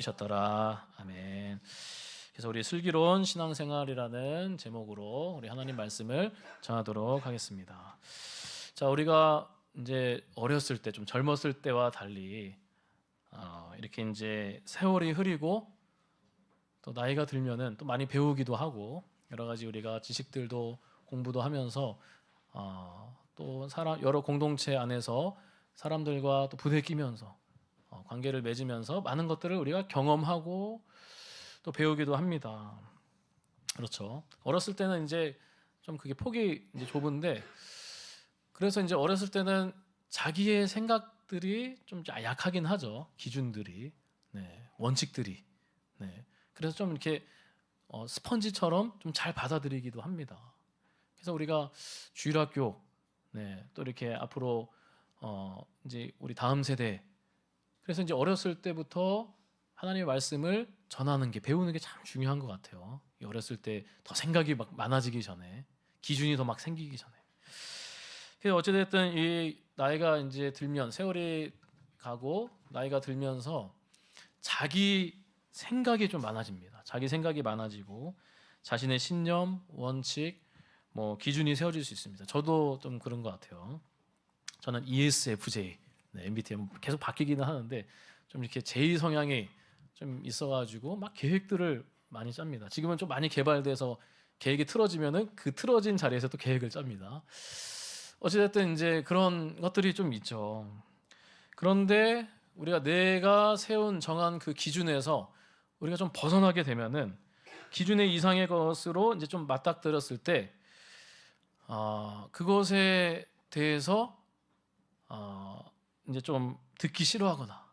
셨더라. 아멘. 그래서 우리 슬기로운 신앙생활이라는 제목으로 우리 하나님 말씀을 전하도록 하겠습니다. 자, 우리가 이제 어렸을 때, 좀 젊었을 때와 달리 이렇게 이제 세월이 흐리고 또 나이가 들면은 또 많이 배우기도 하고 여러 가지 우리가 지식들도 공부도 하면서 또 여러 공동체 안에서 사람들과 또 부대끼면서 관계를 맺으면서 많은 것들을 우리가 경험하고 또 배우기도 합니다. 그렇죠. 어렸을 때는 이제 좀 그게 폭이 이제 좁은데, 그래서 이제 어렸을 때는 자기의 생각들이 좀 약하긴 하죠. 기준들이, 원칙들이. 그래서 좀 이렇게 스펀지처럼 좀 잘 받아들이기도 합니다. 그래서 우리가 주일학교, 또 이렇게 앞으로 이제 우리 다음 세대, 그래서 이제 어렸을 때부터 하나님의 말씀을 전하는 게, 배우는 게 참 중요한 것 같아요. 어렸을 때 더 생각이 막 많아지기 전에, 기준이 더 막 생기기 전에. 그래서 어찌됐든 이 나이가 이제 들면, 세월이 가고 나이가 들면서 자기 생각이 좀 많아집니다. 자기 생각이 많아지고 자신의 신념, 원칙, 기준이 세워질 수 있습니다. 저도 좀 그런 것 같아요. 저는 ESFJ, MBTI 계속 바뀌기는 하는데 좀 이렇게 J 성향이 좀 있어가지고 막 계획들을 많이 짭니다. 지금은 좀 많이 개발돼서 계획이 틀어지면은 그 틀어진 자리에서 또 계획을 짭니다. 어찌됐든 이제 그런 것들이 좀 있죠. 그런데 우리가 내가 정한 그 기준에서 우리가 좀 벗어나게 되면은, 기준의 이상의 것으로 이제 좀 맞닥뜨렸을 때 그것에 대해서 이제 좀 듣기 싫어하거나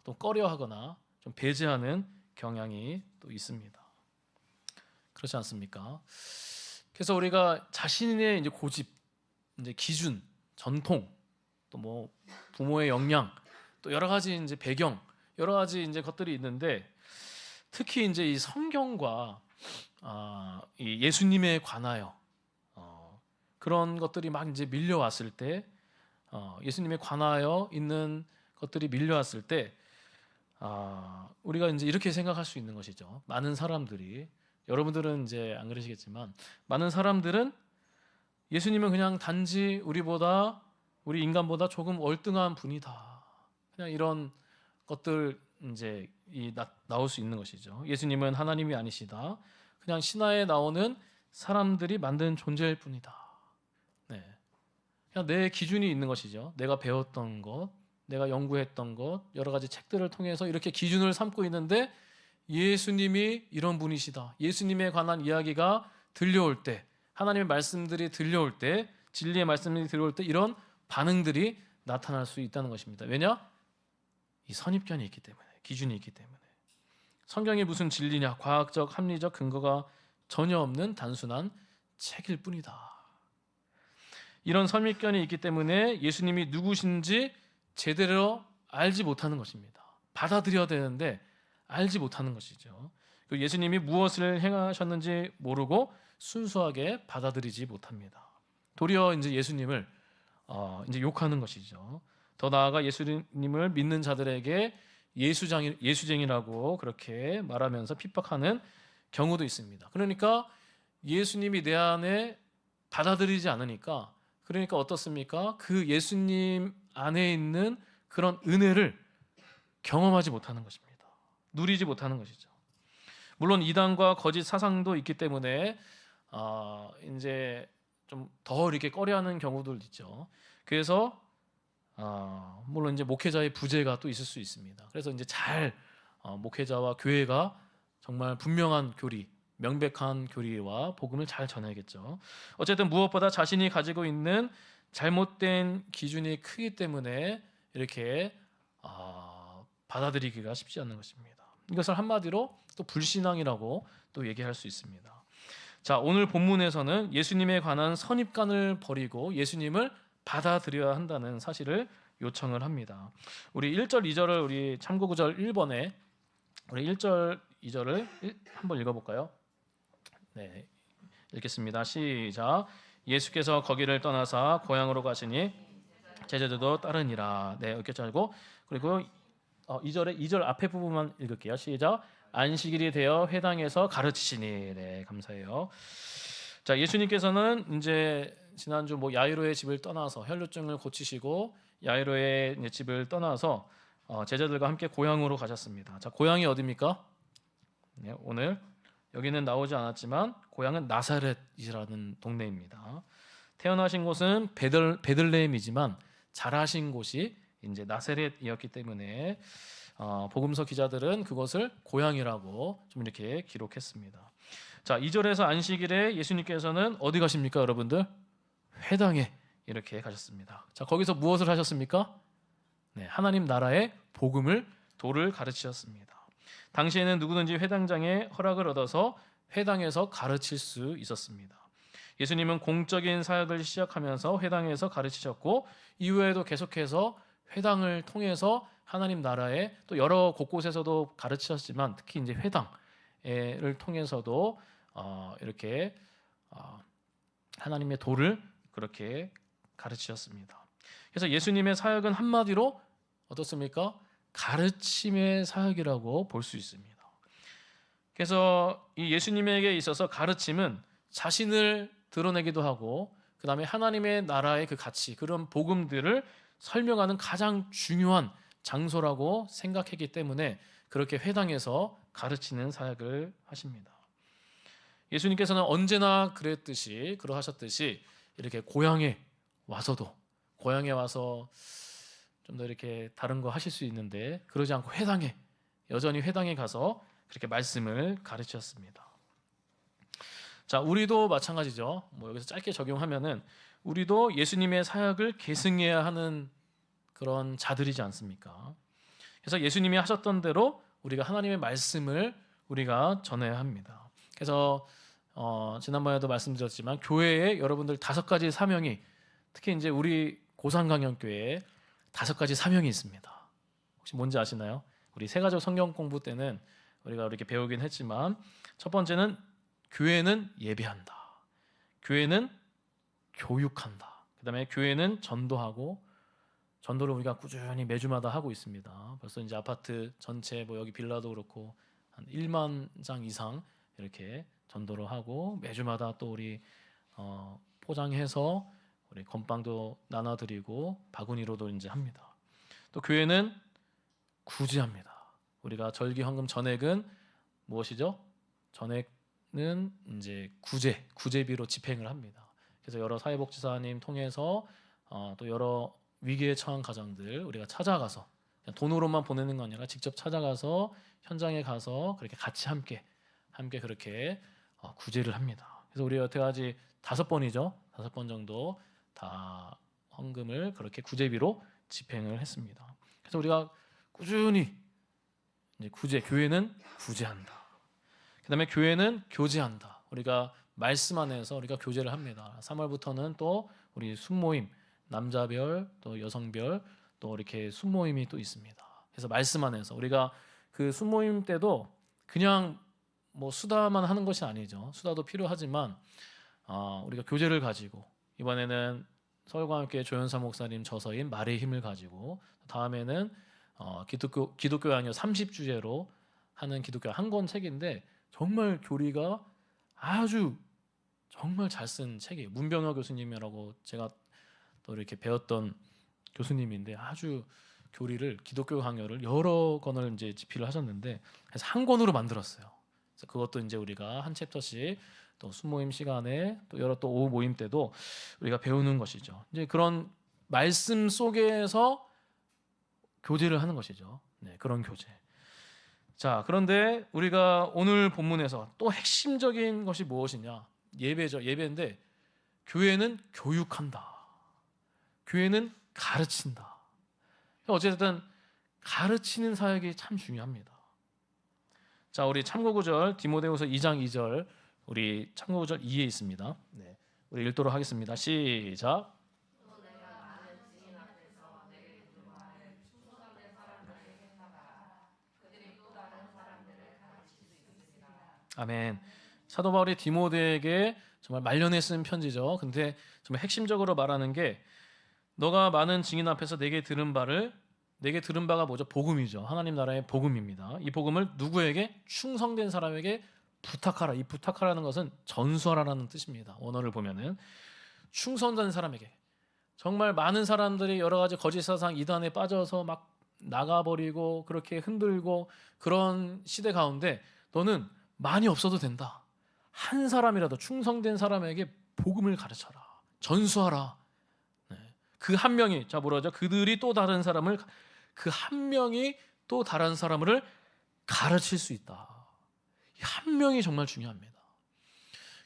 또 꺼려하거나 좀 배제하는 경향이 또 있습니다. 그렇지 않습니까? 그래서 우리가 자신의 이제 고집, 이제 기준, 전통, 또 부모의 영향, 또 여러 가지 이제 배경, 여러 가지 이제 것들이 있는데, 특히 이제 이 성경과 이 예수님에 관하여 그런 것들이 막 이제 밀려왔을 때, 예수님에 관하여 있는 것들이 밀려왔을 때, 우리가 이제 이렇게 생각할 수 있는 것이죠. 많은 사람들이, 여러분들은 이제 안 그러시겠지만, 많은 사람들은 예수님은 그냥 단지 우리 인간보다 조금 월등한 분이다, 그냥 이런 것들 이제 나올 수 있는 것이죠. 예수님은 하나님이 아니시다, 그냥 신화에 나오는 사람들이 만든 존재일 뿐이다. 그냥 내 기준이 있는 것이죠. 내가 배웠던 것, 내가 연구했던 것, 여러 가지 책들을 통해서 이렇게 기준을 삼고 있는데, 예수님이 이런 분이시다, 예수님에 관한 이야기가 들려올 때, 하나님의 말씀들이 들려올 때, 진리의 말씀들이 들려올 때 이런 반응들이 나타날 수 있다는 것입니다. 왜냐? 이 선입견이 있기 때문에, 기준이 있기 때문에. 성경이 무슨 진리냐? 과학적, 합리적 근거가 전혀 없는 단순한 책일 뿐이다. 이런 선입견이 있기 때문에 예수님이 누구신지 제대로 알지 못하는 것입니다. 받아들여야 되는데 알지 못하는 것이죠. 그리고 예수님이 무엇을 행하셨는지 모르고 순수하게 받아들이지 못합니다. 도리어 이제 예수님을 이제 욕하는 것이죠. 더 나아가 예수님을 믿는 자들에게 예수쟁이라고 그렇게 말하면서 핍박하는 경우도 있습니다. 그러니까 예수님이 내 안에 받아들이지 않으니까, 그러니까 어떻습니까? 그 예수님 안에 있는 그런 은혜를 경험하지 못하는 것입니다. 누리지 못하는 것이죠. 물론 이단과 거짓 사상도 있기 때문에 이제 좀 더 이렇게 꺼려하는 경우도 있죠. 그래서 물론 이제 목회자의 부재가 또 있을 수 있습니다. 그래서 이제 목회자와 교회가 정말 분명한 교리, 명백한 교리와 복음을 잘 전해야겠죠. 어쨌든 무엇보다 자신이 가지고 있는 잘못된 기준이 크기 때문에 이렇게 받아들이기가 쉽지 않는 것입니다. 이것을 한마디로 또 불신앙이라고 또 얘기할 수 있습니다. 자, 오늘 본문에서는 예수님에 관한 선입관을 버리고 예수님을 받아들여야 한다는 사실을 요청을 합니다. 우리 1절, 2절을 우리 참고 구절 1번에 우리 1절, 2절을 한번 읽어볼까요? 네, 읽겠습니다. 시작. 예수께서 거기를 떠나사 고향으로 가시니 제자들도 따르니라. 네, 이렇게 알고, 그리고 2절 앞에 부분만 읽을게요. 시작. 안식일이 되어 회당에서 가르치시니. 네, 감사해요. 자, 예수님께서는 이제 지난주 야이로의 집을 떠나서 혈루증을 고치시고 야이로의 집을 떠나서 제자들과 함께 고향으로 가셨습니다. 자, 고향이 어디입니까? 네, 오늘 여기는 나오지 않았지만 고향은 나사렛이라는 동네입니다. 태어나신 곳은 베들레헴이지만 자라신 곳이 이제 나사렛이었기 때문에 복음서 기자들은 그것을 고향이라고 좀 이렇게 기록했습니다. 자, 2절에서 안식일에 예수님께서는 어디 가십니까, 여러분들? 회당에 이렇게 가셨습니다. 자, 거기서 무엇을 하셨습니까? 네, 하나님 나라의 복음을 도를 가르치셨습니다. 당시에는 누구든지 회당장의 허락을 얻어서 회당에서 가르칠 수 있었습니다. 예수님은 공적인 사역을 시작하면서 회당에서 가르치셨고 이후에도 계속해서 회당을 통해서 하나님 나라의 또 여러 곳곳에서도 가르치셨지만 특히 이제 회당을 통해서도 이렇게 하나님의 도를 그렇게 가르치셨습니다. 그래서 예수님의 사역은 한마디로 어떻습니까? 가르침의 사역이라고 볼 수 있습니다. 그래서 이 예수님에게 있어서 가르침은 자신을 드러내기도 하고 그 다음에 하나님의 나라의 그 가치, 그런 복음들을 설명하는 가장 중요한 장소라고 생각했기 때문에 그렇게 회당에서 가르치는 사역을 하십니다. 예수님께서는 언제나 그러하셨듯이 이렇게 고향에 와서도 고향에 와서 좀 더 이렇게 다른 거 하실 수 있는데 그러지 않고 여전히 회당에 가서 그렇게 말씀을 가르치셨습니다. 자, 우리도 마찬가지죠. 여기서 짧게 적용하면은 우리도 예수님의 사역을 계승해야 하는 그런 자들이지 않습니까? 그래서 예수님이 하셨던 대로 우리가 하나님의 말씀을 우리가 전해야 합니다. 그래서 지난번에도 말씀드렸지만 교회에 여러분들 5가지 사명이, 특히 이제 우리 고산강연교회에 5가지 사명이 있습니다. 혹시 뭔지 아시나요? 우리 새가족 성경 공부 때는 우리가 이렇게 배우긴 했지만 첫 번째는 교회는 예배한다. 교회는 교육한다. 그다음에 교회는 전도하고, 전도를 우리가 꾸준히 매주마다 하고 있습니다. 벌써 이제 아파트 전체 여기 빌라도 그렇고 한 1만 장 이상 이렇게 전도를 하고 매주마다 또 우리 포장해서 우리 건빵도 나눠드리고 바구니로도 이제 합니다. 또 교회는 구제합니다. 우리가 절기 헌금 전액은 무엇이죠? 전액은 이제 구제비로 집행을 합니다. 그래서 여러 사회복지사님 통해서 또 여러 위기에 처한 가정들 우리가 찾아가서 그냥 돈으로만 보내는 거 아니라 직접 찾아가서 현장에 가서 그렇게 같이 함께 그렇게 구제를 합니다. 그래서 우리 여태까지 5번이죠. 5번 정도 다 헌금을 그렇게 구제비로 집행을 했습니다. 그래서 우리가 꾸준히 이제 교회는 구제한다. 그다음에 교회는 교제한다. 우리가 말씀 안에서 우리가 교제를 합니다. 3월부터는 또 우리 순모임, 남자별 또 여성별 또 이렇게 순모임이 또 있습니다. 그래서 말씀 안에서 우리가 그 순모임 때도 그냥 수다만 하는 것이 아니죠. 수다도 필요하지만 우리가 교제를 가지고 이번에는 서울광역교회 조연사 목사님 저서인 말의 힘을 가지고 다음에는 기독교 양요 30주제로 하는 기독교 한 권 책인데 정말 교리가 아주 정말 잘 쓴 책이에요. 문병호 교수님이라고 제가 또 이렇게 배웠던 교수님인데 아주 교리를 기독교 강요를 여러 권을 이제 집필을 하셨는데 그래서 한 권으로 만들었어요. 그래서 그것도 이제 우리가 한 챕터씩 또 순모임 시간에 또 여러 또 오후 모임 때도 우리가 배우는 것이죠. 이제 그런 말씀 속에서 교제를 하는 것이죠. 네, 그런 교제. 자, 그런데 우리가 오늘 본문에서 또 핵심적인 것이 무엇이냐? 예배죠. 예배인데 교회는 교육한다. 교회는 가르친다. 어쨌든 가르치는 사역이 참 중요합니다. 자, 우리 참고구절 디모데후서 2장 2절 우리 참고구절 2에 있습니다. 네, 우리 읽도록 하겠습니다. 시작. 아멘. 사도 바울이 디모데에게 정말 말년에 쓴 편지죠. 근데 정말 핵심적으로 말하는 게 너가 많은 증인 앞에서 내게 들은 바를 내게 들은 바가 뭐죠? 복음이죠. 하나님 나라의 복음입니다. 이 복음을 누구에게? 충성된 사람에게 부탁하라. 이 부탁하라는 것은 전수하라는 뜻입니다. 원어를 보면은 충성된 사람에게. 정말 많은 사람들이 여러 가지 거짓 사상 이단에 빠져서 막 나가버리고 그렇게 흔들고 그런 시대 가운데 너는 많이 없어도 된다. 한 사람이라도 충성된 사람에게 복음을 가르쳐라. 전수하라. 네. 그 한 명이 뭐라 하죠? 그들이 또 다른 사람을 그 한 명이 또 다른 사람을 가르칠 수 있다. 이 한 명이 정말 중요합니다.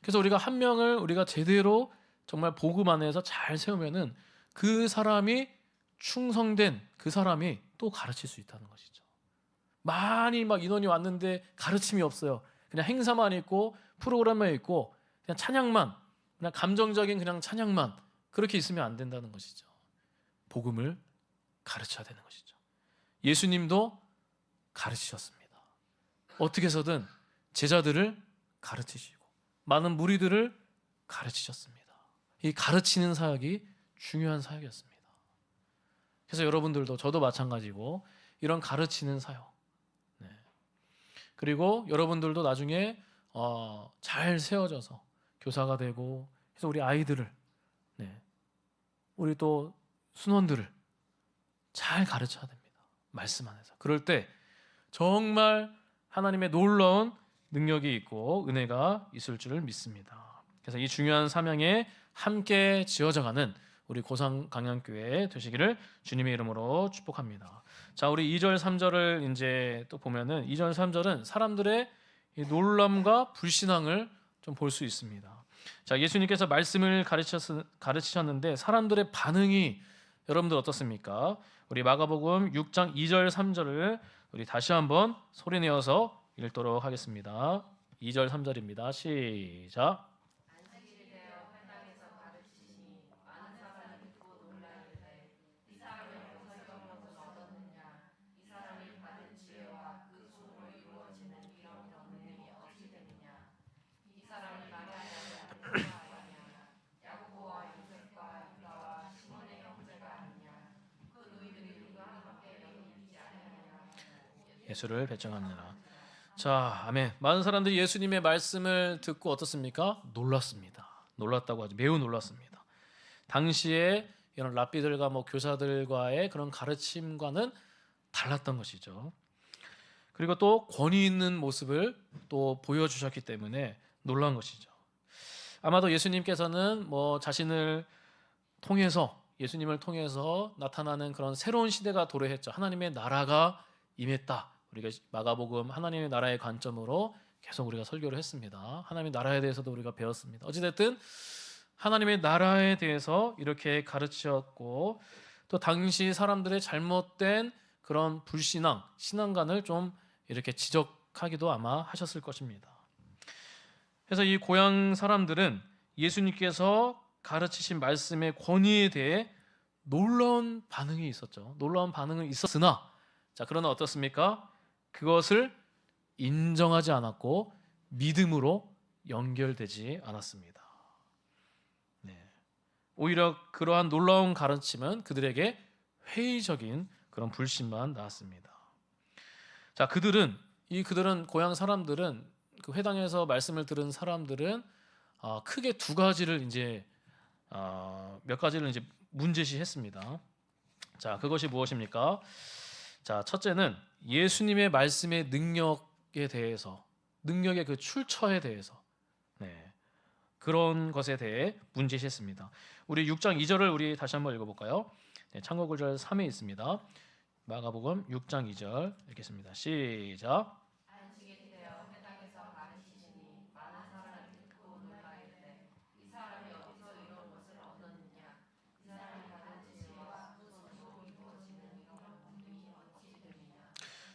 그래서 우리가 한 명을 우리가 제대로 정말 복음 안에서 잘 세우면은 그 사람이 충성된 그 사람이 또 가르칠 수 있다는 것이죠. 많이 막 인원이 왔는데 가르침이 없어요. 그냥 행사만 있고 프로그램만 있고 그냥 찬양만, 그냥 감정적인 그냥 찬양만 그렇게 있으면 안 된다는 것이죠. 복음을 가르쳐야 되는 것이죠. 예수님도 가르치셨습니다. 어떻게 해서든 제자들을 가르치시고 많은 무리들을 가르치셨습니다. 이 가르치는 사역이 중요한 사역이었습니다. 그래서 여러분들도 저도 마찬가지고 이런 가르치는 사역, 네. 그리고 여러분들도 나중에 잘 세워져서 교사가 되고 그래서 우리 아이들을, 네. 우리 또 순원들을 잘 가르쳐야 됩니다. 말씀 안에서. 그럴 때 정말 하나님의 놀라운 능력이 있고 은혜가 있을 줄을 믿습니다. 그래서 이 중요한 사명에 함께 지어져가는 우리 고상 강양교회 되시기를 주님의 이름으로 축복합니다. 자, 우리 2절 3절을 이제 또 보면은 2절 3절은 사람들의 놀람과 불신앙을 좀 볼 수 있습니다. 자, 예수님께서 말씀을 가르치셨는데 사람들의 반응이 여러분들 어떻습니까? 우리 마가복음 6장 2절 3절을 우리 다시 한번 소리내어서 읽도록 하겠습니다. 2절 3절입니다. 시작. 예수를 배정하느라. 자, 아멘. 많은 사람들이 예수님의 말씀을 듣고 어떻습니까? 놀랐습니다. 놀랐다고 하죠. 매우 놀랐습니다. 당시에 이런 랍비들과 교사들과의 그런 가르침과는 달랐던 것이죠. 그리고 또 권위 있는 모습을 또 보여주셨기 때문에 놀란 것이죠. 아마도 예수님께서는 자신을 통해서 예수님을 통해서 나타나는 그런 새로운 시대가 도래했죠. 하나님의 나라가 임했다. 우리가 마가복음 하나님의 나라의 관점으로 계속 우리가 설교를 했습니다. 하나님의 나라에 대해서도 우리가 배웠습니다. 어찌됐든 하나님의 나라에 대해서 이렇게 가르치셨고 또 당시 사람들의 잘못된 그런 불신앙, 신앙관을 좀 이렇게 지적하기도 아마 하셨을 것입니다. 그래서 이 고향 사람들은 예수님께서 가르치신 말씀의 권위에 대해 놀라운 반응이 있었죠. 놀라운 반응은 있었으나 그러나 어떻습니까? 그것을 인정하지 않았고 믿음으로 연결되지 않았습니다. 네. 오히려 그러한 놀라운 가르침은 그들에게 회의적인 그런 불신만 낳았습니다. 자, 그들은 고향 사람들은 그 회당에서 말씀을 들은 사람들은 크게 두 가지를 몇 가지를 문제시했습니다. 자, 그것이 무엇입니까? 자, 첫째는 예수님의 말씀의 능력에 대해서, 능력의 그 출처에 대해서, 네, 그런 것에 대해 문제시했습니다. 우리 6장 2절을 우리 다시 한번 읽어볼까요? 네, 참고 구절 3에 있습니다. 마가복음 6장 2절 읽겠습니다. 시작.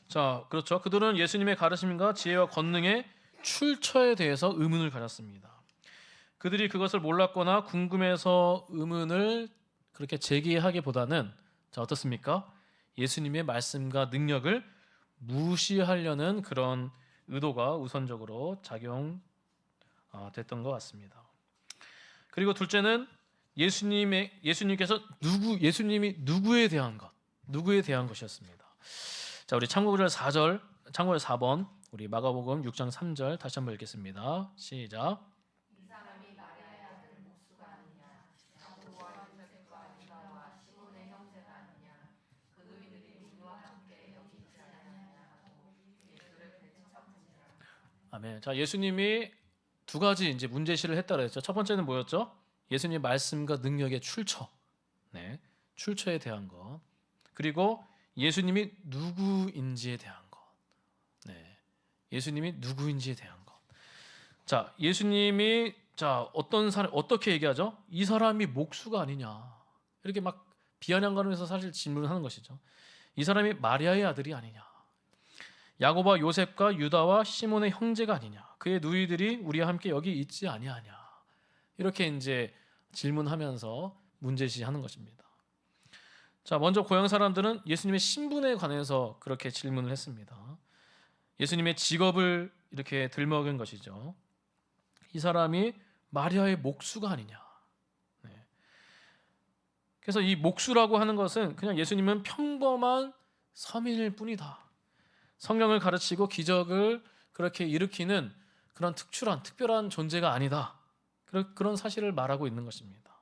자, 그렇죠. 그들은 예수님의 가르침과 지혜와 권능의 출처에 대해서 의문을 가졌습니다. 그들이 그것을 몰랐거나 궁금해서 의문을 그렇게 제기하기보다는 어떻습니까? 예수님의 말씀과 능력을 무시하려는 그런 의도가 우선적으로 작용됐던 것 같습니다. 그리고 둘째는 예수님이 누구에 대한 것, 누구에 대한 것이었습니다. 자, 우리 참고구절 4번 우리 마가복음 6장 3절 다시 한번 읽겠습니다. 시작. 아멘. 자, 예수님이 두 가지 이제 문제시를 했다 그랬죠. 첫 번째는 뭐였죠? 예수님의 말씀과 능력의 출처. 네. 출처에 대한 것. 그리고 예수님이 누구인지에 대한 것. 네. 예수님이 누구인지에 대한 것. 자, 예수님이 어떤 사람 어떻게 얘기하죠? 이 사람이 목수가 아니냐. 이렇게 막 비아냥거리면서 사실 질문을 하는 것이죠. 이 사람이 마리아의 아들이 아니냐. 야고보와 요셉과 유다와 시몬의 형제가 아니냐. 그의 누이들이 우리와 함께 여기 있지 아니하냐. 이렇게 이제 질문하면서 문제시하는 것입니다. 자, 먼저 고향 사람들은 예수님의 신분에 관해서 그렇게 질문을 했습니다. 예수님의 직업을 이렇게 들먹은 것이죠. 이 사람이 마리아의 목수가 아니냐. 네. 그래서 이 목수라고 하는 것은 그냥 예수님은 평범한 서민일 뿐이다. 성경을 가르치고 기적을 그렇게 일으키는 그런 특별한 존재가 아니다. 그런 사실을 말하고 있는 것입니다.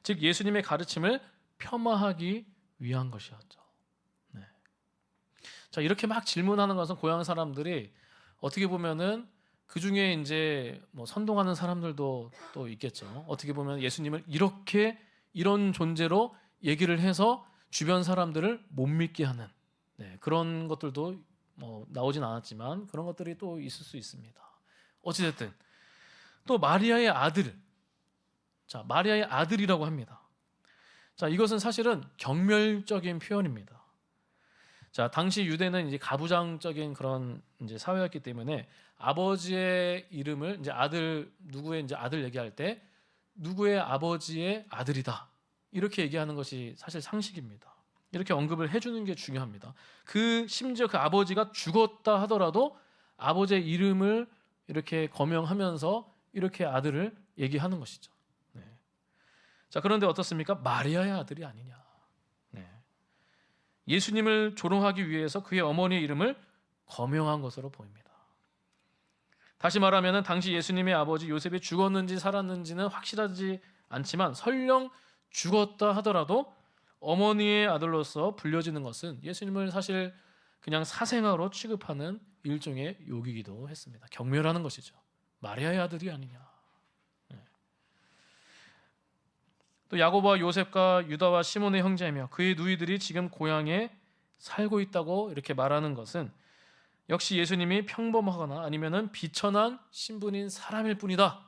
즉 예수님의 가르침을 폄하하기 위한 것이었죠. 네. 자, 이렇게 막 질문하는 것은 고향 사람들이 어떻게 보면은 그 중에 이제 뭐 선동하는 사람들도 또 있겠죠. 어떻게 보면 예수님을 이런 존재로 얘기를 해서 주변 사람들을 못 믿게 하는 그런 것들도 뭐 나오진 않았지만 그런 것들이 또 있을 수 있습니다. 어찌됐든 또 마리아의 아들, 자 마리아의 아들이라고 합니다. 자 이것은 사실은 경멸적인 표현입니다. 자 당시 유대는 이제 가부장적인 그런 이제 사회였기 때문에 아버지의 이름을 이제 누구의 이제 아들 얘기할 때 누구의 아버지의 아들이다 이렇게 얘기하는 것이 사실 상식입니다. 이렇게 언급을 해주는 게 중요합니다. 심지어 그 아버지가 죽었다 하더라도 아버지의 이름을 이렇게 거명하면서 이렇게 아들을 얘기하는 것이죠. 네. 자 그런데 어떻습니까? 마리아의 아들이 아니냐. 네. 예수님을 조롱하기 위해서 그의 어머니의 이름을 거명한 것으로 보입니다. 다시 말하면 당시 예수님의 아버지 요셉이 죽었는지 살았는지는 확실하지 않지만 설령 죽었다 하더라도 어머니의 아들로서 불려지는 것은 예수님을 사실 그냥 사생아로 취급하는 일종의 욕이기도 했습니다. 경멸하는 것이죠. 마리아의 아들이 아니냐. 네. 또 야고보와 요셉과 유다와 시몬의 형제이며 그의 누이들이 지금 고향에 살고 있다고 이렇게 말하는 것은 역시 예수님이 평범하거나 아니면은 비천한 신분인 사람일 뿐이다.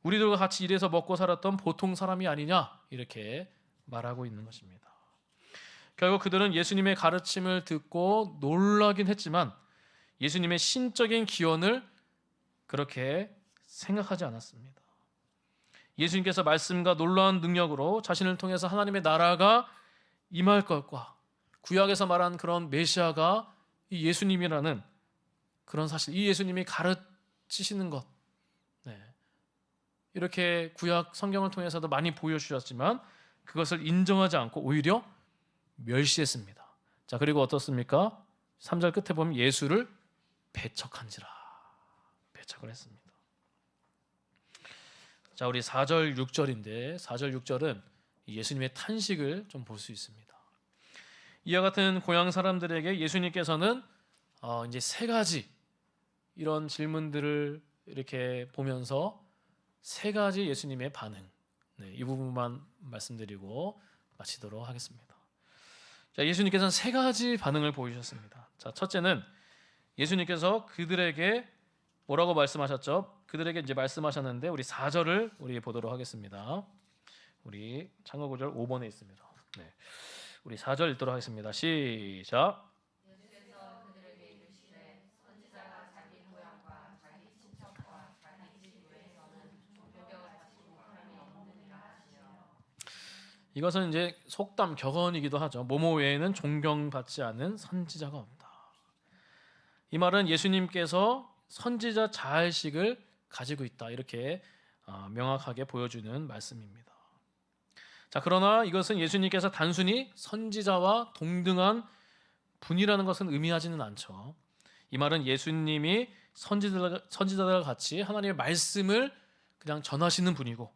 우리들과 같이 일해서 먹고 살았던 보통 사람이 아니냐 이렇게 말하고 있는 것입니다. 결국 그들은 예수님의 가르침을 듣고 놀라긴 했지만 예수님의 신적인 기원을 그렇게 생각하지 않았습니다. 예수님께서 말씀과 놀라운 능력으로 자신을 통해서 하나님의 나라가 임할 것과 구약에서 말한 그런 메시아가 이 예수님이라는 그런 사실, 이 예수님이 가르치시는 것, 이렇게 구약 성경을 통해서도 많이 보여주셨지만 그것을 인정하지 않고 오히려 멸시했습니다. 자 그리고 어떻습니까? 3절 끝에 보면 예수를 배척한지라. 배척을 했습니다. 자 우리 4절 6절인데 4절 6절은 예수님의 탄식을 좀 볼 수 있습니다. 이와 같은 고향 사람들에게 예수님께서는 이제 세 가지 이런 질문들을 이렇게 보면서 세 가지 예수님의 반응, 이 부분만 말씀드리고 마치도록 하겠습니다. 자, 예수님께서는 세 가지 반응을 보이셨습니다. 자, 첫째는 예수님께서 그들에게 뭐라고 말씀하셨죠? 그들에게 이제 말씀하셨는데 우리 4절을 우리 보도록 하겠습니다. 우리 참고구절 5번에 있습니다. 네. 우리 4절 읽도록 하겠습니다. 시작. 이것은 이제 속담 격언이기도 하죠. 모모 외에는 존경받지 않은 선지자가 없다. 이 말은 예수님께서 선지자 자의식을 가지고 있다 이렇게 명확하게 보여주는 말씀입니다. 자, 그러나 이것은 예수님께서 단순히 선지자와 동등한 분이라는 것은 의미하지는 않죠. 이 말은 예수님이 선지자들과 같이 하나님의 말씀을 그냥 전하시는 분이고,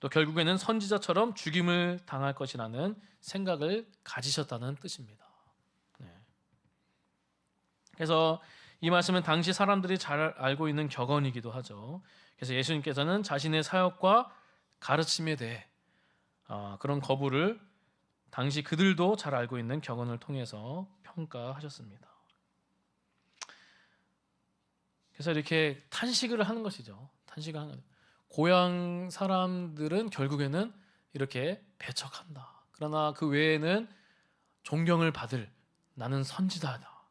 또 결국에는 선지자처럼 죽임을 당할 것이라는 생각을 가지셨다는 뜻입니다. 네. 그래서 이 말씀은 당시 사람들이 잘 알고 있는 격언이기도 하죠. 그래서 예수님께서는 자신의 사역과 가르침에 대해 그런 거부를 당시 그들도 잘 알고 있는 격언을 통해서 평가하셨습니다. 그래서 이렇게 탄식을 하는 것이죠. 탄식을 하는 거죠. 고향 사람들은 결국에는 이렇게 배척한다. 그러나 그 외에는 존경을 받을, 나는 선지자다.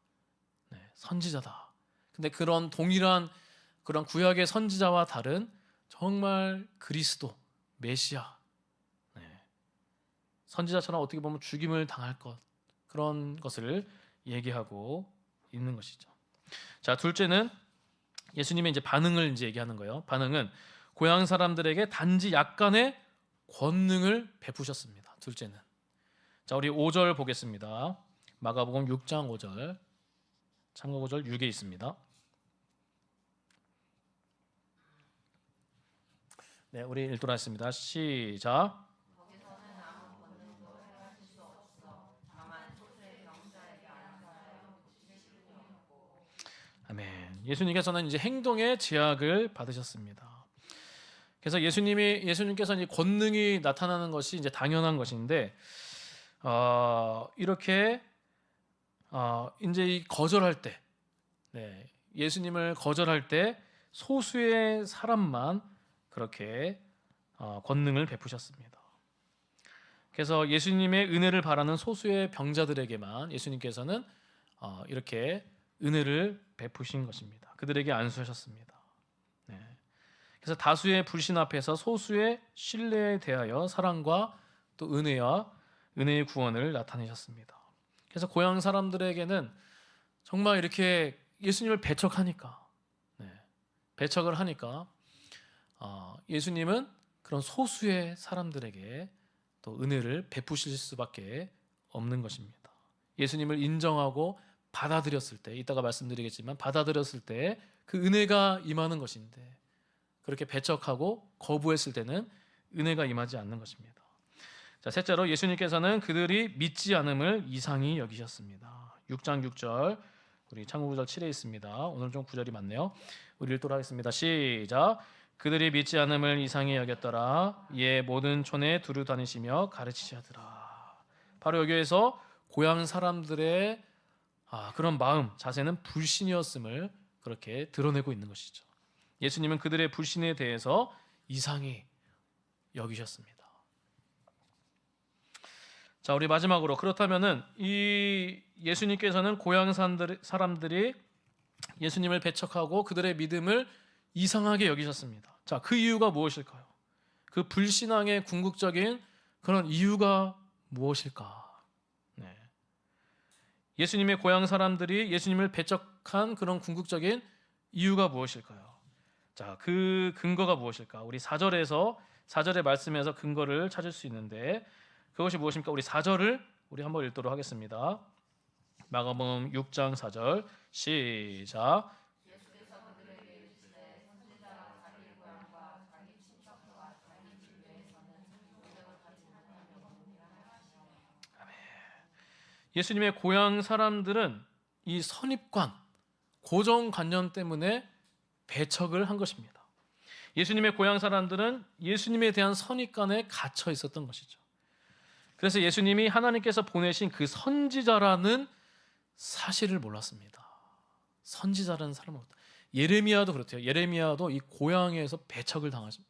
네, 선지자다. 근데 그런 동일한 그런 구약의 선지자와 다른 정말 그리스도, 메시아, 선지자처럼 어떻게 보면 죽임을 당할 것, 그런 것을 얘기하고 있는 것이죠. 자, 둘째는 예수님의 이제 반응을 이제 얘기하는 거예요. 반응은 고향 사람들에게 단지 약간의 권능을 베푸셨습니다. 둘째는. 자, 우리 5절 보겠습니다. 마가복음 6장 5절. 참고 5절 6에 있습니다. 네, 우리 읽도록 하겠습니다. 시작. 아멘. 예수님께서는 이제 행동의 제약을 받으셨습니다. 그래서 예수님께서 이제 권능이 나타나는 것이 이제 당연한 것인데, 이렇게 이제 이 거절할 때, 예수님을 거절할 때 소수의 사람만 그렇게 권능을 베푸셨습니다. 그래서 예수님의 은혜를 바라는 소수의 병자들에게만 예수님께서는 이렇게 은혜를 베푸신 것입니다. 그들에게 안수하셨습니다. 그래서 다수의 불신 앞에서 소수의 신뢰에 대하여 사랑과 또 은혜의 구원을 나타내셨습니다. 그래서 고향 사람들에게는 정말 이렇게 예수님을 배척을 하니까 예수님은 그런 소수의 사람들에게 또 은혜를 베푸실 수밖에 없는 것입니다. 예수님을 인정하고 받아들였을 때, 이따가 말씀드리겠지만 받아들였을 때 그 은혜가 임하는 것인데, 그렇게 배척하고 거부했을 때는 은혜가 임하지 않는 것입니다. 자, 셋째로 예수님께서는 그들이 믿지 않음을 이상히 여기셨습니다. 6장 6절, 우리 창고 9절 7에 있습니다. 오늘 좀 구절이 많네요. 우리 읽도록 하겠습니다. 시작. 그들이 믿지 않음을 이상히 여겼더라. 이에 모든 촌에 두루 다니시며 가르치시더라. 바로 여기에서 고향 사람들의 그런 마음, 자세는 불신이었음을 그렇게 드러내고 있는 것이죠. 예수님은 그들의 불신에 대해서 이상히 여기셨습니다. 자, 우리 마지막으로, 그렇다면은 이 예수님께서는 고향 사람들이 예수님을 배척하고 그들의 믿음을 이상하게 여기셨습니다. 자, 그 이유가 무엇일까요? 그 불신앙의 궁극적인 그런 이유가 무엇일까? 예수님의 고향 사람들이 예수님을 배척한 그런 궁극적인 이유가 무엇일까요? 자, 그 근거가 무엇일까? 우리 4절의 말씀에서 근거를 찾을 수 있는데, 그것이 무엇입니까? 우리 4절을 우리 한번 읽도록 하겠습니다. 마가복음 6장 4절 시작. 예수님의 고향 사람들은 이 선입관, 고정관념 때문에 배척을 한 것입니다. 예수님의 고향 사람들은 예수님에 대한 선입관에 갇혀 있었던 것이죠. 그래서 예수님이 하나님께서 보내신 그 선지자라는 사실을 몰랐습니다. 선지자라는 사람은 없다. 예레미야도 그렇대요. 예레미야도 이 고향에서 배척을 당하죠.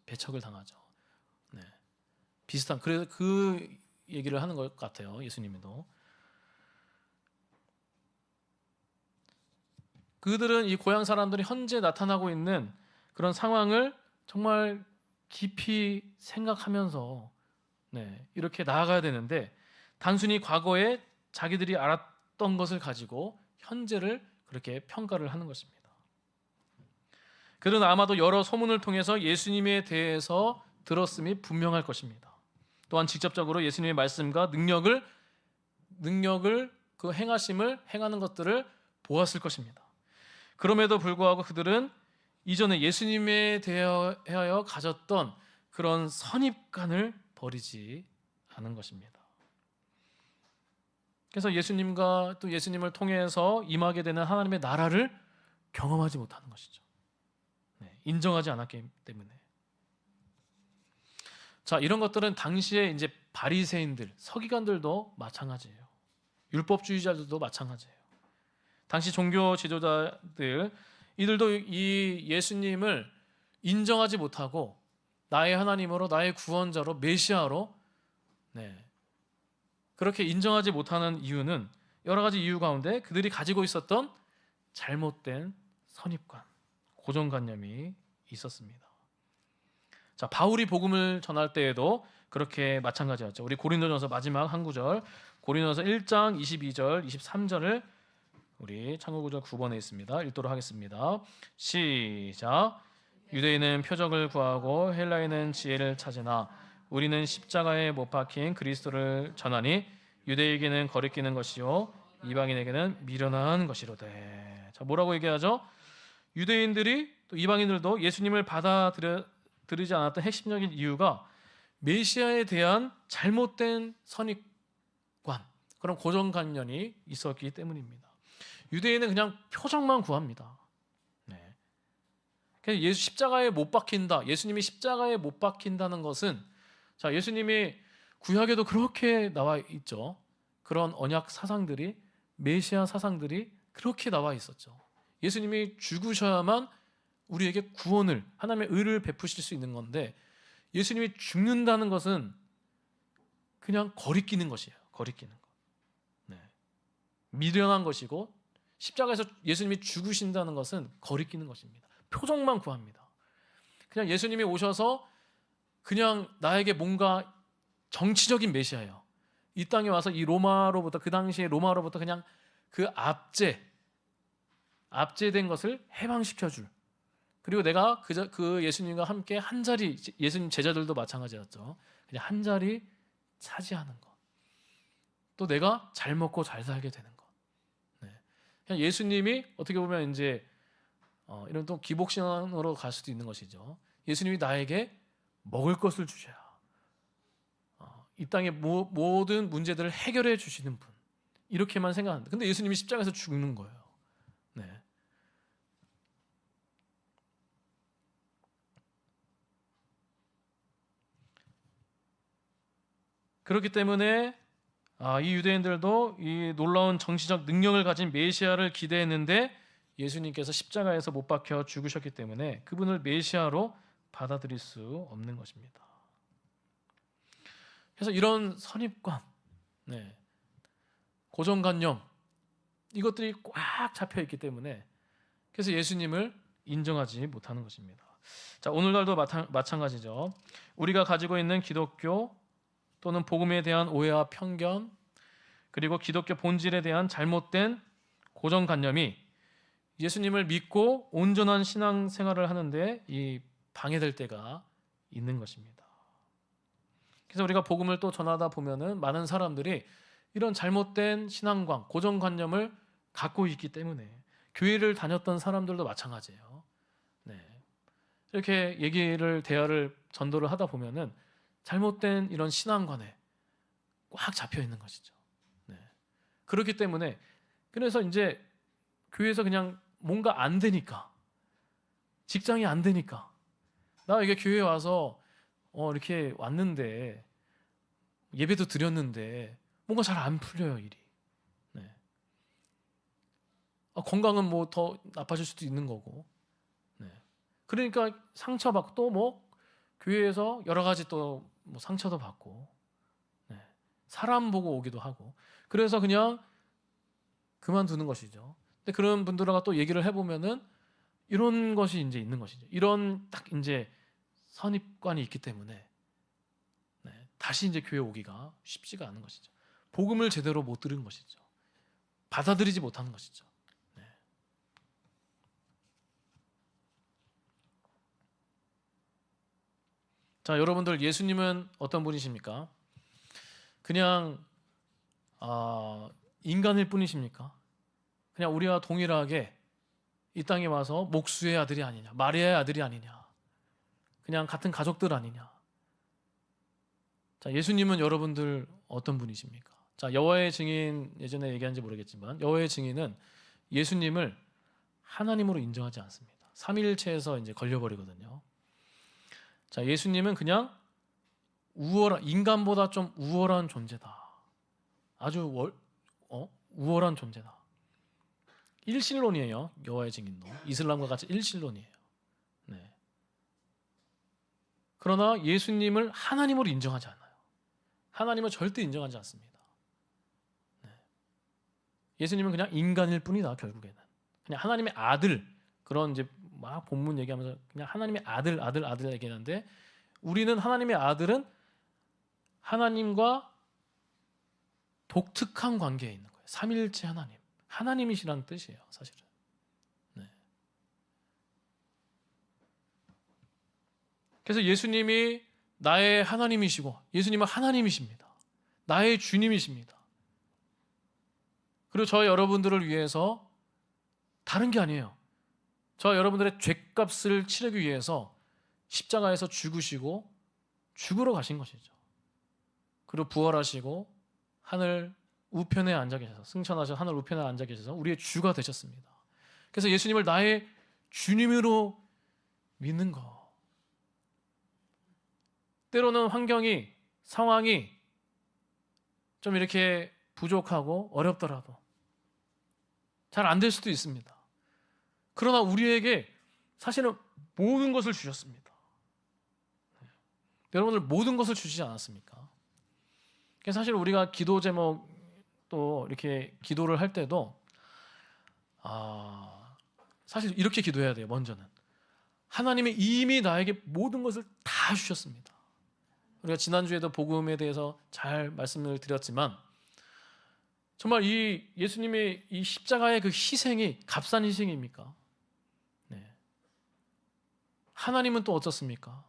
비슷한, 그래서 그 얘기를 하는 것 같아요. 예수님도. 그들은 이 고향 사람들이 현재 나타나고 있는 그런 상황을 정말 깊이 생각하면서 이렇게 나아가야 되는데, 단순히 과거에 자기들이 알았던 것을 가지고 현재를 그렇게 평가를 하는 것입니다. 그들은 아마도 여러 소문을 통해서 예수님에 대해서 들었음이 분명할 것입니다. 또한 직접적으로 예수님의 말씀과 능력을 그 행하는 것들을 보았을 것입니다. 그럼에도 불구하고 그들은 이전에 예수님에 대하여 가졌던 그런 선입관을 버리지 않은 것입니다. 그래서 예수님과 또 예수님을 통해서 임하게 되는 하나님의 나라를 경험하지 못하는 것이죠. 인정하지 않았기 때문에. 자, 이런 것들은 당시에 이제 바리새인들, 서기관들도 마찬가지예요. 율법주의자들도 마찬가지예요. 당시 종교 지도자들, 이들도 이 예수님을 인정하지 못하고 나의 하나님으로, 나의 구원자로, 메시아로 그렇게 인정하지 못하는 이유는 여러 가지 이유 가운데 그들이 가지고 있었던 잘못된 선입관, 고정관념이 있었습니다. 자, 바울이 복음을 전할 때에도 그렇게 마찬가지였죠. 우리 고린도전서 마지막 한 구절, 고린도전서 1장 22절, 23절을 우리 참고구절 9번에 있습니다. 읽도록 하겠습니다. 시작. 유대인은 표적을 구하고 헬라인은 지혜를 찾으나 우리는 십자가에 못 박힌 그리스도를 전하니 유대에게는 거리끼는 것이요 이방인에게는 미련한 것이로되. 자, 뭐라고 얘기하죠? 유대인들이 또 이방인들도 예수님을 받아들이지 않았던 핵심적인 이유가 메시아에 대한 잘못된 선입관, 그런 고정관념이 있었기 때문입니다. 유대인은 그냥 표적만 구합니다. 그래서 예수 십자가에 못 박힌다, 예수님이 십자가에 못 박힌다는 것은, 자, 예수님이 구약에도 그렇게 나와 있죠. 그런 언약 사상들이, 메시아 사상들이 그렇게 나와 있었죠. 예수님이 죽으셔야만 우리에게 구원을, 하나님의 의를 베푸실 수 있는 건데, 예수님이 죽는다는 것은 그냥 거리끼는 것이에요. 거리끼는 것. 미련한 것이고, 십자가에서 예수님이 죽으신다는 것은 거리끼는 것입니다. 표적만 구합니다. 그냥 예수님이 오셔서 그냥 나에게 뭔가 정치적인 메시아예요. 이 땅에 와서 이 로마로부터, 그 당시에 로마로부터 그냥 그 압제된 것을 해방시켜줄, 그리고 내가 그 예수님과 함께 한 자리, 예수님 제자들도 마찬가지였죠. 그냥 한 자리 차지하는 것. 또 내가 잘 먹고 잘 살게 되는 것. 그냥 예수님이 어떻게 보면 이제 이런 또 기복신앙으로 갈 수도 있는 것이죠. 예수님이 나에게 먹을 것을 주셔야 이 땅의 모든 문제들을 해결해 주시는 분, 이렇게만 생각하는데, 근데 예수님이 십자가에서 죽는 거예요. 그렇기 때문에 이 유대인들도 이 놀라운 정치적 능력을 가진 메시아를 기대했는데 예수님께서 십자가에서 못 박혀 죽으셨기 때문에 그분을 메시아로 받아들일 수 없는 것입니다. 그래서 이런 선입관, 고정관념, 이것들이 꽉 잡혀 있기 때문에 그래서 예수님을 인정하지 못하는 것입니다. 자, 오늘날도 마찬가지죠. 우리가 가지고 있는 기독교 또는 복음에 대한 오해와 편견, 그리고 기독교 본질에 대한 잘못된 고정관념이 예수님을 믿고 온전한 신앙생활을 하는데 이 방해될 때가 있는 것입니다. 그래서 우리가 복음을 또 전하다 보면은 많은 사람들이 이런 잘못된 신앙관, 고정관념을 갖고 있기 때문에, 교회를 다녔던 사람들도 마찬가지예요. 이렇게 대화를 전도를 하다 보면은 잘못된 이런 신앙관에 꽉 잡혀 있는 것이죠. 그렇기 때문에, 그래서 이제 교회에서 그냥 뭔가 안 되니까, 직장이 안 되니까, 나 이게 교회에 와서 이렇게 왔는데, 예배도 드렸는데 뭔가 잘 안 풀려요, 일이. 건강은 뭐 더 나빠질 수도 있는 거고. 그러니까 상처받고, 또 뭐 교회에서 여러 가지 또 뭐 상처도 받고, 사람 보고 오기도 하고, 그래서 그냥 그만두는 것이죠. 근데 그런 분들과 또 얘기를 해보면은 이런 것이 이제 있는 것이죠. 이런 딱 이제 선입관이 있기 때문에 다시 이제 교회 오기가 쉽지가 않은 것이죠. 복음을 제대로 못 들은 것이죠. 받아들이지 못하는 것이죠. 자, 여러분들, 예수님은 어떤 분이십니까? 그냥 인간일 뿐이십니까? 그냥 우리와 동일하게 이 땅에 와서 목수의 아들이 아니냐, 마리아의 아들이 아니냐, 그냥 같은 가족들 아니냐. 자, 예수님은 여러분들 어떤 분이십니까? 자, 여호와의 증인, 예전에 얘기한지 모르겠지만 여호와의 증인은 예수님을 하나님으로 인정하지 않습니다. 삼위일체에서 이제 걸려버리거든요. 자, 예수님은 그냥 인간보다 좀 우월한 존재다. 아주 우월한 존재다. 일신론이에요. 여호와의 증인도 이슬람과 같이 일신론이에요. 네. 그러나 예수님을 하나님으로 인정하지 않아요. 하나님을 절대 인정하지 않습니다. 네. 예수님은 그냥 인간일 뿐이다. 결국에는 그냥 하나님의 아들, 그런 이제 막 본문 얘기하면서 그냥 하나님의 아들 얘기하는데, 우리는 하나님의 아들은 하나님과 독특한 관계에 있는 거예요. 삼위일체 하나님이시라는 뜻이에요, 사실은. 네. 그래서 예수님이 나의 하나님이시고 예수님은 하나님이십니다. 나의 주님이십니다. 그리고 저 여러분들을 위해서 다른 게 아니에요. 저 여러분들의 죄값을 치르기 위해서 십자가에서 죽으시고 죽으러 가신 것이죠. 그리고 부활하시고 하늘 우편에 앉아 계셔서, 승천하셔서 하늘 우편에 앉아 계셔서 우리의 주가 되셨습니다. 그래서 예수님을 나의 주님으로 믿는 거. 때로는 환경이, 상황이 좀 이렇게 부족하고 어렵더라도 잘 안 될 수도 있습니다. 그러나 우리에게 사실은 모든 것을 주셨습니다. 여러분들 모든 것을 주시지 않았습니까? 사실 우리가 기도 제목 또 이렇게 기도를 할 때도 사실 이렇게 기도해야 돼요. 먼저는 하나님이 이미 나에게 모든 것을 다 주셨습니다. 우리가 지난주에도 복음에 대해서 잘 말씀을 드렸지만 정말 이 예수님의 이 십자가의 그 희생이 값싼 희생입니까? 네. 하나님은 또 어떻습니까?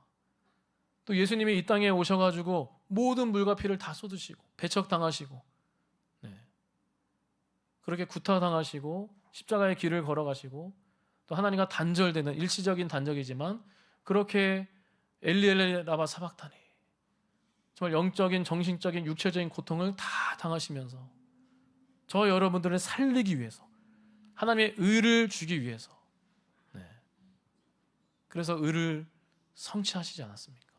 또 예수님이 이 땅에 오셔가지고 모든 물과 피를 다 쏟으시고 배척당하시고, 네. 그렇게 구타당하시고 십자가의 길을 걸어가시고, 또 하나님과 단절되는 일시적인 단절이지만 그렇게 엘리 라마 사박다니, 정말 영적인, 정신적인, 육체적인 고통을 다 당하시면서 저 여러분들을 살리기 위해서, 하나님의 의를 주기 위해서, 네. 그래서 의를 성취하시지 않았습니까?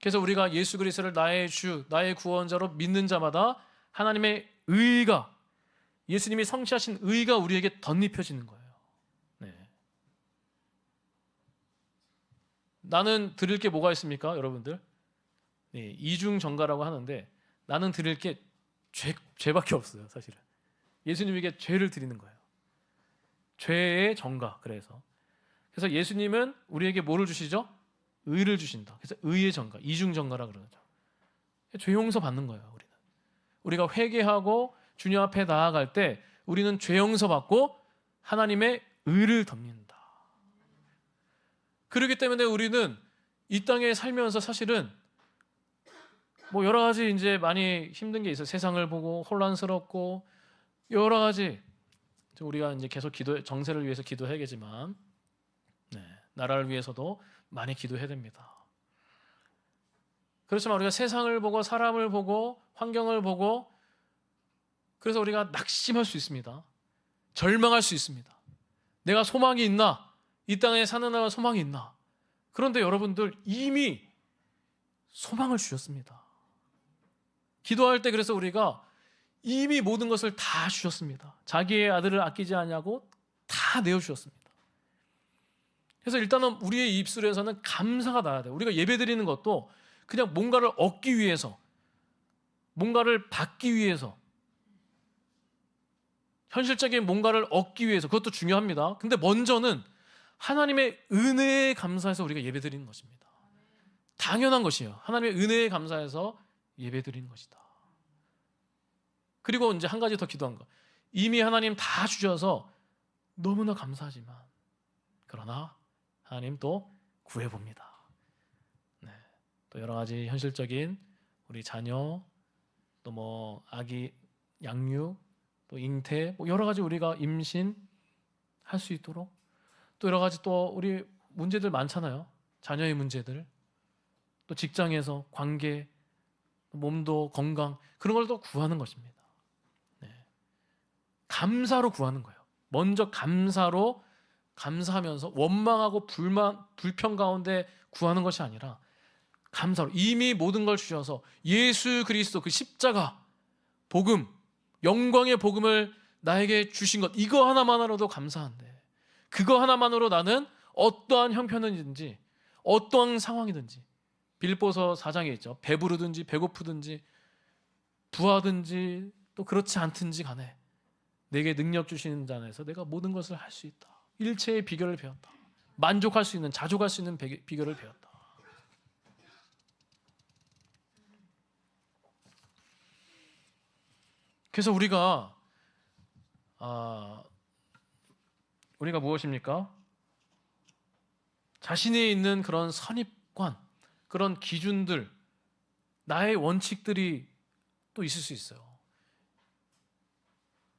그래서 우리가 예수 그리스도를 나의 주, 나의 구원자로 믿는 자마다 하나님의 의가, 예수님이 성취하신 의가 우리에게 덧입혀지는 거예요. 네. 나는 드릴 게 뭐가 있습니까, 여러분들? 네, 이중전가라고 하는데 나는 드릴 게 죄밖에 없어요, 사실은. 예수님에게 죄를 드리는 거예요. 죄의 전가. 그래서 예수님은 우리에게 뭐를 주시죠? 의를 주신다. 그래서 의의 전가, 이중전가라 그러죠. 죄 용서 받는 거예요. 우리가 회개하고 주님 앞에 나아갈 때 우리는 죄 용서 받고 하나님의 의를 덮는다. 그렇기 때문에 우리는 이 땅에 살면서 사실은 뭐 여러 가지 이제 많이 힘든 게 있어요. 세상을 보고 혼란스럽고 여러 가지, 우리가 이제 계속 정세를 위해서 기도해야겠지만, 네, 나라를 위해서도 많이 기도해야 됩니다. 그렇지만 우리가 세상을 보고 사람을 보고 환경을 보고, 그래서 우리가 낙심할 수 있습니다. 절망할 수 있습니다. 내가 소망이 있나? 이 땅에 사는 나라 소망이 있나? 그런데 여러분들 이미 소망을 주셨습니다. 기도할 때 그래서 우리가 이미 모든 것을 다 주셨습니다. 자기의 아들을 아끼지 않냐고 다 내어주셨습니다. 그래서 일단은 우리의 입술에서는 감사가 나야 돼요. 우리가 예배드리는 것도 그냥 뭔가를 얻기 위해서, 뭔가를 받기 위해서, 현실적인 뭔가를 얻기 위해서, 그것도 중요합니다. 근데 먼저는 하나님의 은혜에 감사해서 우리가 예배드리는 것입니다. 당연한 것이에요. 하나님의 은혜에 감사해서 예배드리는 것이다. 그리고 이제 한 가지 더 기도한 거, 이미 하나님 다 주셔서 너무나 감사하지만 그러나 하나님 또 구해봅니다. 네. 또 여러 가지 현실적인 우리 자녀, 또 뭐 아기 양육, 또 잉태, 뭐 여러 가지 우리가 임신 할 수 있도록, 또 여러 가지 또 우리 문제들 많잖아요. 자녀의 문제들, 또 직장에서 관계, 몸도 건강, 그런 걸 또 구하는 것입니다. 네. 감사로 구하는 거예요. 먼저 감사로, 감사하면서 원망하고 불평 가운데 구하는 것이 아니라 감사로 이미 모든 걸 주셔서 예수 그리스도 그 십자가 복음, 영광의 복음을 나에게 주신 것, 이거 하나만으로도 감사한데, 그거 하나만으로 나는 어떠한 형편이든지 어떠한 상황이든지, 빌립보서 4장에 있죠. 배부르든지 배고프든지 부하든지 또 그렇지 않든지 간에 내게 능력 주시는 자 안에서 내가 모든 것을 할 수 있다. 일체의 비결을 배웠다. 만족할 수 있는, 자족할 수 있는 비결을 배웠다. 그래서 우리가 무엇입니까? 자신이 있는 그런 선입관, 그런 기준들, 나의 원칙들이 또 있을 수 있어요.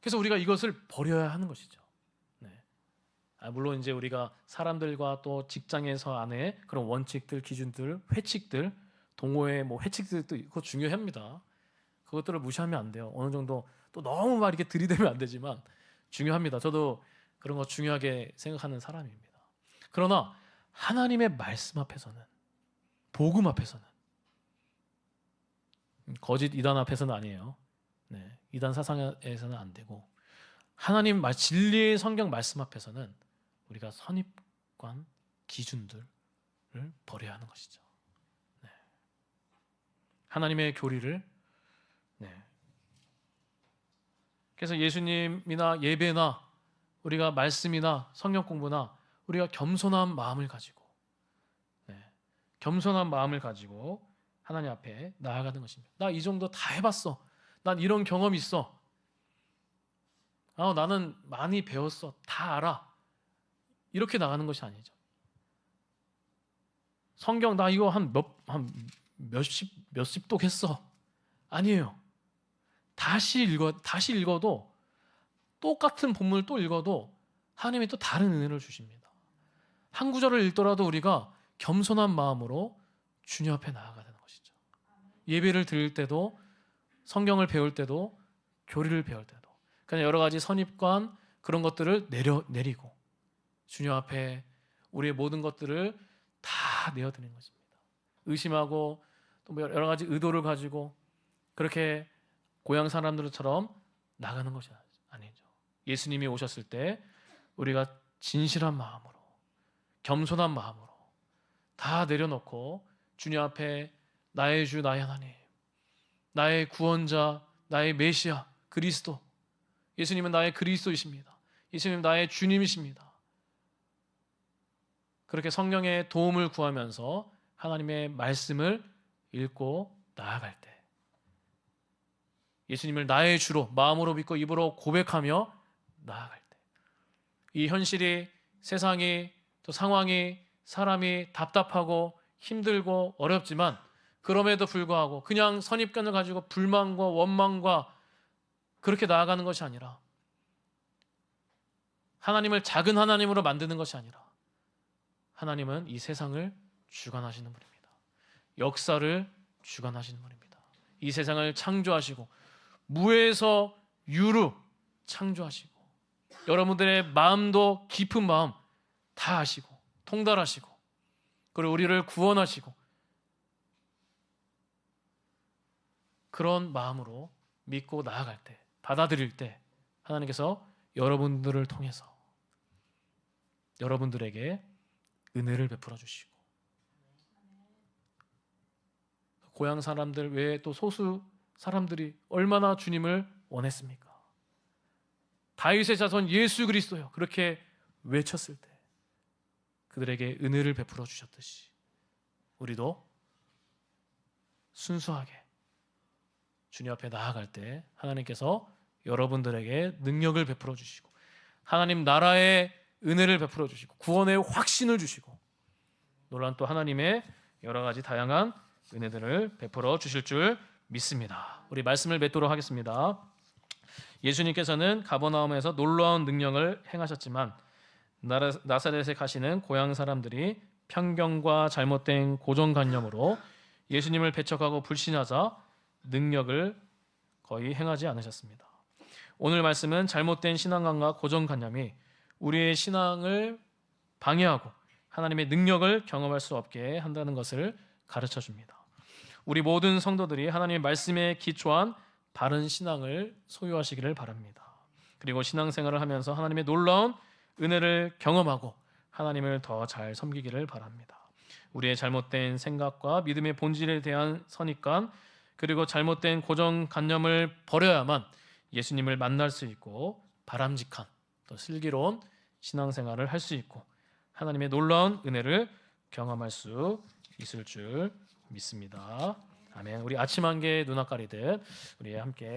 그래서 우리가 이것을 버려야 하는 것이죠. 네. 물론 이제 우리가 사람들과 또 직장에서 안에 그런 원칙들, 기준들, 회칙들, 동호회 뭐 회칙들도 있고 중요합니다. 그것들을 무시하면 안 돼요. 어느 정도 또 너무 막 이렇게 들이대면 안 되지만 중요합니다. 저도 그런 거 중요하게 생각하는 사람입니다. 그러나 하나님의 말씀 앞에서는, 복음 앞에서는, 거짓 이단 앞에서는 아니에요. 네, 이단 사상에서는 안 되고, 하나님 진리의 성경 말씀 앞에서는 우리가 선입관, 기준들을 버려야 하는 것이죠. 네. 하나님의 교리를, 네. 그래서 예수님이나 예배나 우리가 말씀이나 성경 공부나 우리가 겸손한 마음을 가지고, 네, 겸손한 마음을 가지고 하나님 앞에 나아가는 것입니다. 나 이 정도 다 해봤어. 난 이런 경험이 있어. 나는 많이 배웠어. 다 알아. 이렇게 나가는 것이 아니죠. 성경 나 이거 한 몇십 독 했어. 아니에요. 다시 읽어도 똑같은 본문을 또 읽어도 하나님이 또 다른 은혜를 주십니다. 한 구절을 읽더라도 우리가 겸손한 마음으로 주님 앞에 나아가는 것이죠. 예배를 드릴 때도, 성경을 배울 때도, 교리를 배울 때도, 그냥 여러 가지 선입관, 그런 것들을 내리고 주님 앞에 우리의 모든 것들을 다 내어드리는 것입니다. 의심하고 또 여러 가지 의도를 가지고 그렇게 고향 사람들처럼 나가는 것이 아니죠. 예수님이 오셨을 때 우리가 진실한 마음으로, 겸손한 마음으로 다 내려놓고 주님 앞에 나의 주, 나의 하나님, 나의 구원자, 나의 메시아 그리스도, 예수님은 나의 그리스도이십니다. 예수님은 나의 주님이십니다. 그렇게 성령의 도움을 구하면서 하나님의 말씀을 읽고 나아갈 때, 예수님을 나의 주로 마음으로 믿고 입으로 고백하며 나아갈 때, 이 현실이, 세상이, 또 상황이, 사람이 답답하고 힘들고 어렵지만 그럼에도 불구하고 그냥 선입견을 가지고 불만과 원망과 그렇게 나아가는 것이 아니라, 하나님을 작은 하나님으로 만드는 것이 아니라, 하나님은 이 세상을 주관하시는 분입니다. 역사를 주관하시는 분입니다. 이 세상을 창조하시고 무에서 유로 창조하시고 여러분들의 마음도 깊은 마음 다 아시고 통달하시고, 그리고 우리를 구원하시고, 그런 마음으로 믿고 나아갈 때, 받아들일 때 하나님께서 여러분들을 통해서 여러분들에게 은혜를 베풀어 주시고, 고향 사람들 외에 또 소수 사람들이 얼마나 주님을 원했습니까? 다윗의 자손 예수 그리스도요, 그렇게 외쳤을 때 그들에게 은혜를 베풀어 주셨듯이 우리도 순수하게 주님 앞에 나아갈 때 하나님께서 여러분들에게 능력을 베풀어 주시고, 하나님 나라의 은혜를 베풀어 주시고, 구원의 확신을 주시고, 놀란 또 하나님의 여러 가지 다양한 은혜들을 베풀어 주실 줄 믿습니다. 우리 말씀을 맺도록 하겠습니다. 예수님께서는 가버나움에서 놀라운 능력을 행하셨지만 나사렛에 가시는 고향 사람들이 편견과 잘못된 고정관념으로 예수님을 배척하고 불신하자 능력을 거의 행하지 않으셨습니다. 오늘 말씀은 잘못된 신앙관과 고정관념이 우리의 신앙을 방해하고 하나님의 능력을 경험할 수 없게 한다는 것을 가르쳐 줍니다. 우리 모든 성도들이 하나님의 말씀에 기초한 바른 신앙을 소유하시기를 바랍니다. 그리고 신앙생활을 하면서 하나님의 놀라운 은혜를 경험하고 하나님을 더 잘 섬기기를 바랍니다. 우리의 잘못된 생각과 믿음의 본질에 대한 선입관 그리고 잘못된 고정관념을 버려야만 예수님을 만날 수 있고 바람직한 또 슬기로운 신앙생활을 할 수 있고 하나님의 놀라운 은혜를 경험할 수 있을 줄 믿습니다. 아멘. 우리 아침 한개 눈앞 가리듯 우리 함께